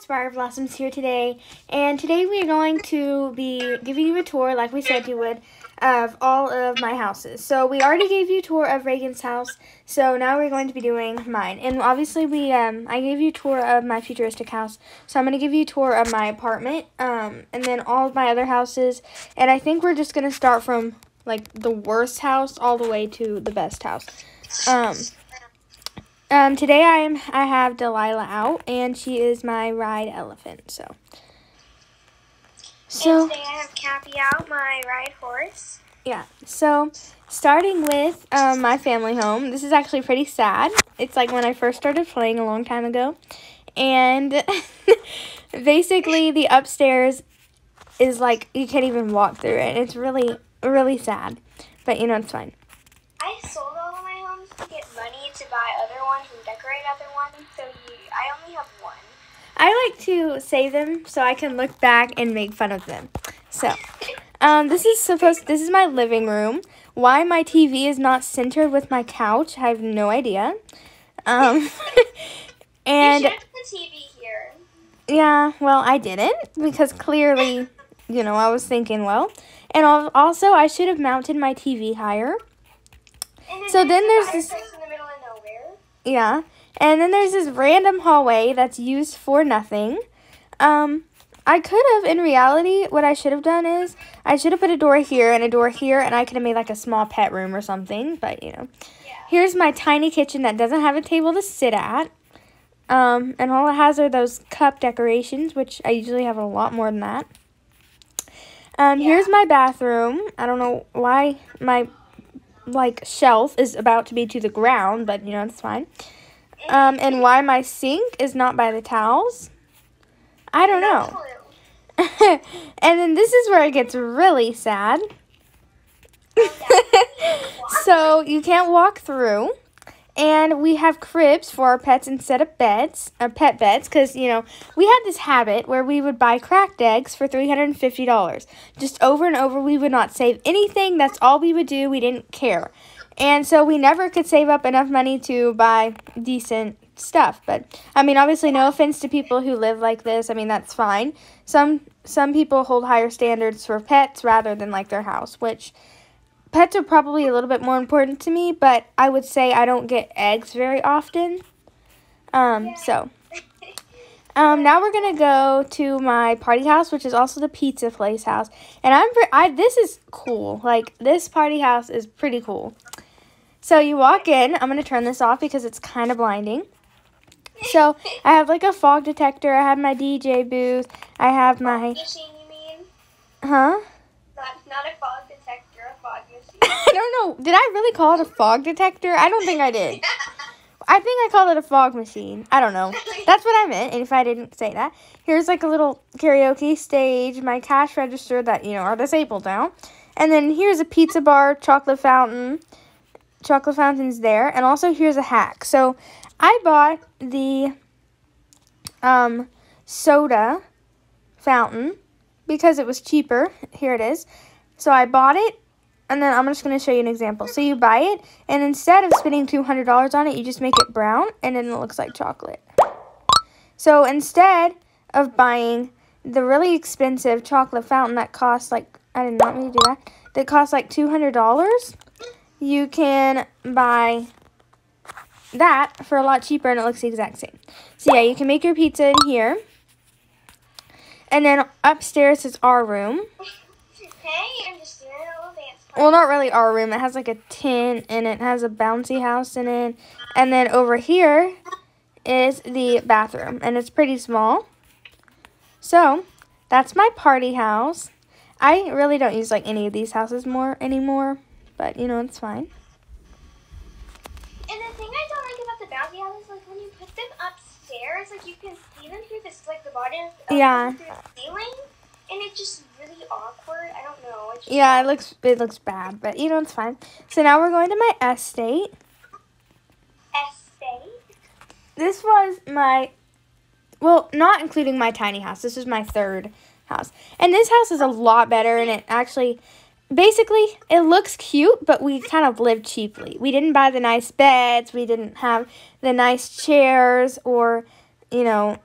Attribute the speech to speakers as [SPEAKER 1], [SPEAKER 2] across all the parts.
[SPEAKER 1] Inspire Blossoms here today, and today we are going to be giving you a tour, like we said you would, of all of my houses. So we already gave you a tour of Reagan's house, so now we're going to be doing mine. And obviously I gave you a tour of my futuristic house, so I'm going to give you a tour of my apartment, and then all of my other houses. And I think we're just going to start from like the worst house all the way to the best house. Today I have Delilah out, and she is my ride elephant, so.
[SPEAKER 2] And today I have Cappy out, my ride horse.
[SPEAKER 1] Yeah, so starting with my family home, this is actually pretty sad. It's like when I first started playing a long time ago, and basically the upstairs is like, you can't even walk through it. It's really, really sad, but you know, it's fine.
[SPEAKER 2] I sold all of my homes to get money to buy other ones and decorate other ones, so I only have one.
[SPEAKER 1] I like to save them so I can look back and make fun of them. So, this is my living room. Why my TV is not centered with my couch, I have no idea.
[SPEAKER 2] And you should have put the TV here.
[SPEAKER 1] Yeah, well, I didn't, because clearly, you know, I was thinking, well. And also, I should have mounted my TV higher. So then there's this,
[SPEAKER 2] in the middle of nowhere.
[SPEAKER 1] yeah, and then there's this random hallway that's used for nothing. I could have, in reality, what I should have done is, I should have put a door here and a door here, and I could have made like a small pet room or something, but you know.
[SPEAKER 2] Yeah.
[SPEAKER 1] Here's my tiny kitchen that doesn't have a table to sit at, and all it has are those cup decorations, which I usually have a lot more than that. Here's my bathroom. I don't know why my shelf is about to be to the ground, but you know, it's fine. And why my sink is not by the towels, I don't know. And then this is where it gets really sad. So you can't walk through, and we have cribs for our pets instead of beds, pet beds, because, you know, we had this habit where we would buy cracked eggs for $350. Just over and over, we would not save anything. That's all we would do. We didn't care. And so we never could save up enough money to buy decent stuff. But, I mean, obviously, no offense to people who live like this. I mean, that's fine. Some people hold higher standards for pets rather than, like, their house, which pets are probably a little bit more important to me, but I would say I don't get eggs very often. Now we're going to go to my party house, which is also the pizza place house. And this is cool. Like, this party house is pretty cool. So you walk in. I'm going to turn this off because it's kind of blinding. So I have like a fog detector. I have my DJ booth. I have my...
[SPEAKER 2] Machine, you mean?
[SPEAKER 1] Huh?
[SPEAKER 2] Not a fog detector, a fog machine.
[SPEAKER 1] I don't know. Did I really call it a fog detector? I don't think I did. I think I called it a fog machine. I don't know. That's what I meant, and if I didn't say that. Here's like a little karaoke stage, my cash register that, you know, are disabled now. And then here's a pizza bar, chocolate fountain. Chocolate fountain's there. And also here's a hack. So I bought the soda fountain because it was cheaper. Here it is. So I bought it, and then I'm just going to show you an example. So you buy it, and instead of spending $200 on it, you just make it brown, and then it looks like chocolate. So instead of buying the really expensive chocolate fountain that costs like, I did not mean to do that, that costs like $200, you can buy that for a lot cheaper, and it looks the exact same. So yeah, you can make your pizza in here. And then upstairs is our room.
[SPEAKER 2] Hey, I'm just doing a little dance.
[SPEAKER 1] Well, not really our room. It has like a tent, and it has a bouncy house in it. And then over here is the bathroom, and it's pretty small. So that's my party house. I really don't use like any of these houses anymore, but you know, it's fine.
[SPEAKER 2] And the thing I don't like about the bouncy house is like when you put them upstairs, like you can see them through this, like the bottom of the ceiling, and it's just really awkward. I don't know.
[SPEAKER 1] Yeah, it looks bad, but you know, it's fine. So now we're going to my estate. This was my, well, not including my tiny house. This was my third house. And this house is a lot better, and it actually, basically, it looks cute, but we kind of lived cheaply. We didn't buy the nice beds. We didn't have the nice chairs or, you know,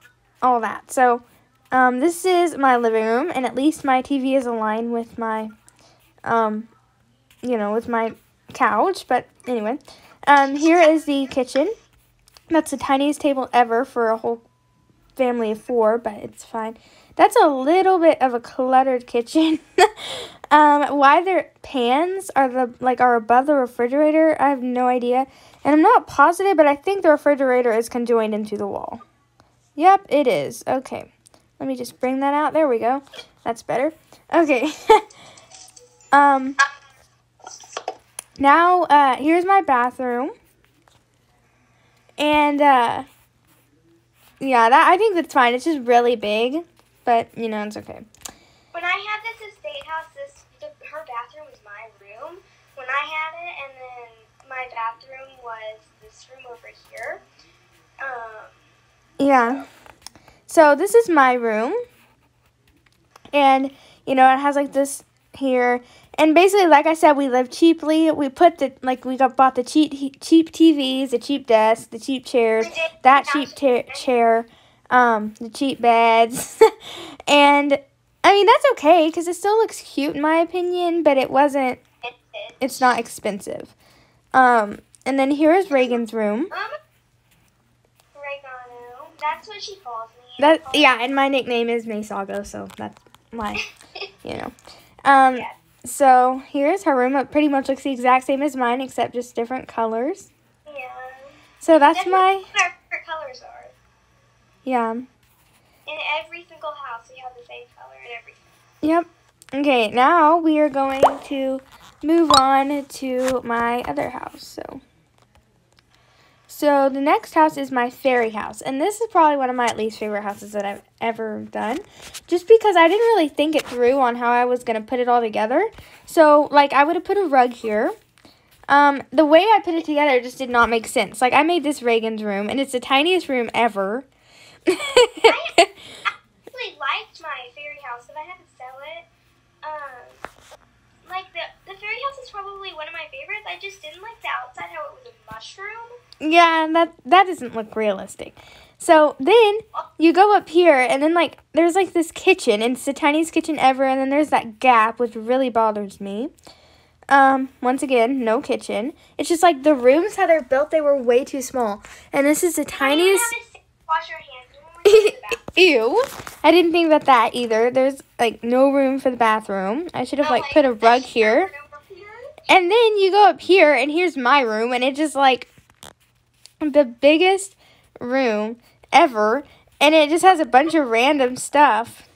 [SPEAKER 1] all that. So, this is my living room, and at least my TV is aligned with my, with my couch. But anyway, here is the kitchen. That's the tiniest table ever for a whole family of 4, but it's fine. That's a little bit of a cluttered kitchen. Why their pans are above the refrigerator, I have no idea. And I'm not positive, but I think the refrigerator is conjoined into the wall. Yep, it is. Okay. Let me just bring that out. There we go. That's better. Okay. Now, here's my bathroom. And, yeah, I think that's fine. It's just really big, but, it's okay.
[SPEAKER 2] When I had this estate house, her bathroom was my room when I had it, and then my bathroom was this room over here.
[SPEAKER 1] Yeah. So this is my room, and, it has, this here. And basically, like I said, we live cheaply. We bought the cheap TVs, the cheap desk, the cheap chairs, that cheap chair, the cheap beds. And, I mean, that's okay, because it still looks cute in my opinion, but it's not expensive. And then here's Reagan's room.
[SPEAKER 2] Regano. That's what she calls me.
[SPEAKER 1] Yeah, and my nickname is Maysago, so that's my,
[SPEAKER 2] Yeah.
[SPEAKER 1] So here's her room. It pretty much looks the exact same as mine, except just different colors.
[SPEAKER 2] Yeah.
[SPEAKER 1] So that's
[SPEAKER 2] What her colors are.
[SPEAKER 1] Yeah.
[SPEAKER 2] In every single house, we have the same color and everything.
[SPEAKER 1] Yep. Okay, now we are going to move on to my other house. So the next house is my fairy house. And this is probably one of my least favorite houses that I've ever done. Just because I didn't really think it through on how I was going to put it all together. So, I would have put a rug here. The way I put it together just did not make sense. I made this Reagan's room, and it's the tiniest room ever.
[SPEAKER 2] I actually liked my fairy house, but I had to sell it. The fairy house is probably one of my favorites. I just didn't like the outside, how it was a mushroom.
[SPEAKER 1] Yeah, that doesn't look realistic. So then you go up here, and then there's this kitchen, and it's the tiniest kitchen ever, and then there's that gap, which really bothers me. Once again, no kitchen. It's just the rooms, how they're built, they were way too small. And this is the tiniest.
[SPEAKER 2] Wash your hands when you go to the bathroom.
[SPEAKER 1] Ew. I didn't think about that either. There's no room for the bathroom. I should have put a rug here. And then you go up here, and here's my room, and it's just the biggest room ever, and it just has a bunch of random stuff.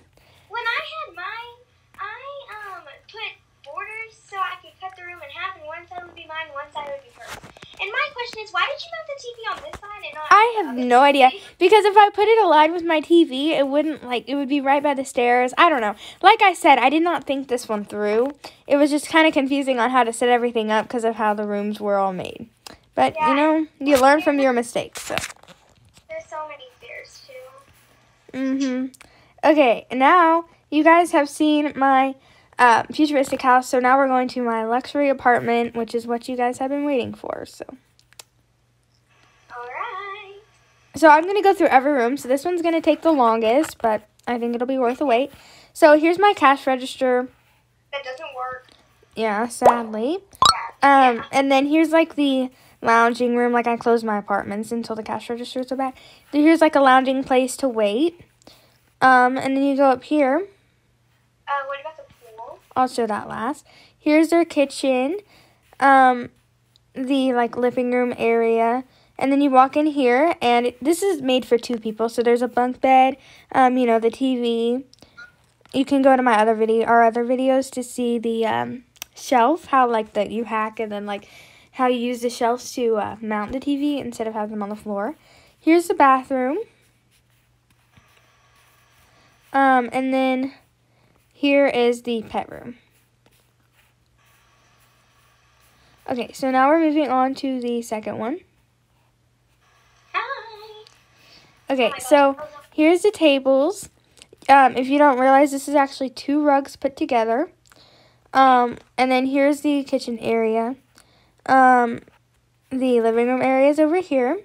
[SPEAKER 2] When I had mine, I put borders so I could cut the room in half, and one side would be mine, one side would be hers. And my question is, why did you mount the TV on this side and not?
[SPEAKER 1] I have no idea, because if I put it aligned with my TV, it wouldn't it would be right by the stairs. I don't know. Like I said, I did not think this one through. It was just kind of confusing on how to set everything up because of how the rooms were all made. But, you learn from your mistakes, so.
[SPEAKER 2] There's so many stairs, too.
[SPEAKER 1] Mm-hmm. Okay, now you guys have seen my futuristic house, so now we're going to my luxury apartment, which is what you guys have been waiting for, so.
[SPEAKER 2] Alright.
[SPEAKER 1] So I'm going to go through every room, so this one's going to take the longest, but I think it'll be worth the wait. So here's my cash register.
[SPEAKER 2] That doesn't work.
[SPEAKER 1] Yeah, sadly. And then here's the lounging room. I closed my apartments until the cash registers are back. Here's a lounging place to wait. And then you go up here.
[SPEAKER 2] What about the pool?
[SPEAKER 1] I'll show that last. Here's their kitchen. The living room area. And then you walk in here, and this is made for 2 people. So there's a bunk bed, the TV. You can go to our other videos to see the shelf, how you hack, and then how you use the shelves to mount the TV instead of having them on the floor. Here's the bathroom. And then here is the pet room. Okay, so now we're moving on to the second one.
[SPEAKER 2] Hi.
[SPEAKER 1] Okay, so here's the tables. If you don't realize, this is actually 2 rugs put together. And then here's the kitchen area. The living room area is over here.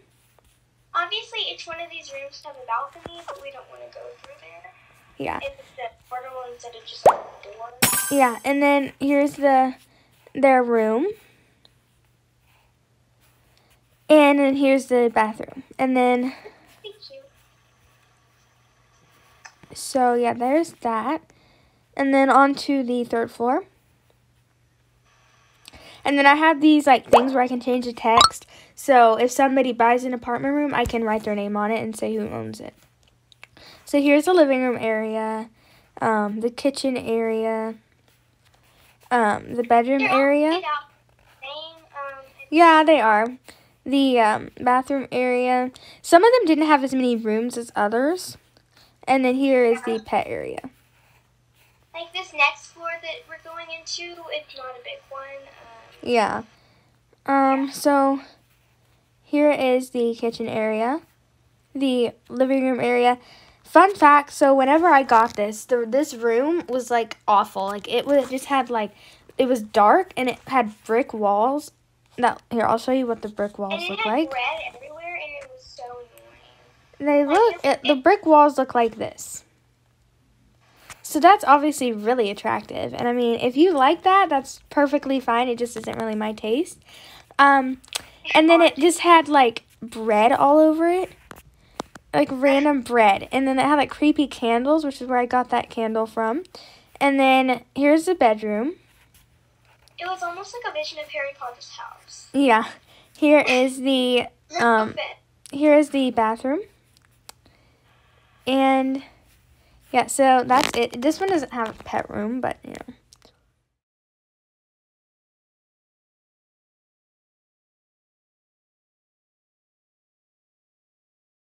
[SPEAKER 2] Obviously, each one of these rooms have a balcony, but we don't want to go through there.
[SPEAKER 1] Yeah.
[SPEAKER 2] If it's a portal instead of just like a door.
[SPEAKER 1] Yeah, and then here's their room. And then here's the bathroom. And then,
[SPEAKER 2] Thank you.
[SPEAKER 1] so yeah, there's that. And then on to the 3rd floor. And then I have these like things where I can change the text. So if somebody buys an apartment room, I can write their name on it and say who owns it. So here's the living room area, the kitchen area, the bedroom area. Yeah, they are. The bathroom area. Some of them didn't have as many rooms as others. And then here is the pet area.
[SPEAKER 2] Like this next floor that we're going into, it's not a big one.
[SPEAKER 1] Yeah. So here is the kitchen area, the living room area. Fun fact, so whenever I got this, this room was like awful. Like it just had like, it was dark and it had brick walls. Now, here, I'll show you what the brick walls look like.
[SPEAKER 2] And it had bread everywhere and it was so annoying.
[SPEAKER 1] The brick walls look like this. So that's obviously really attractive. And I mean, if you like that, that's perfectly fine. It just isn't really my taste. And then it just had like bread all over it. Like random bread. And then it had like creepy candles, which is where I got that candle from. And then here's the bedroom.
[SPEAKER 2] It was almost like a vision of Harry Potter's house.
[SPEAKER 1] Yeah. Here is the here is the bathroom. And yeah, so that's it. This one doesn't have a pet room, but you know.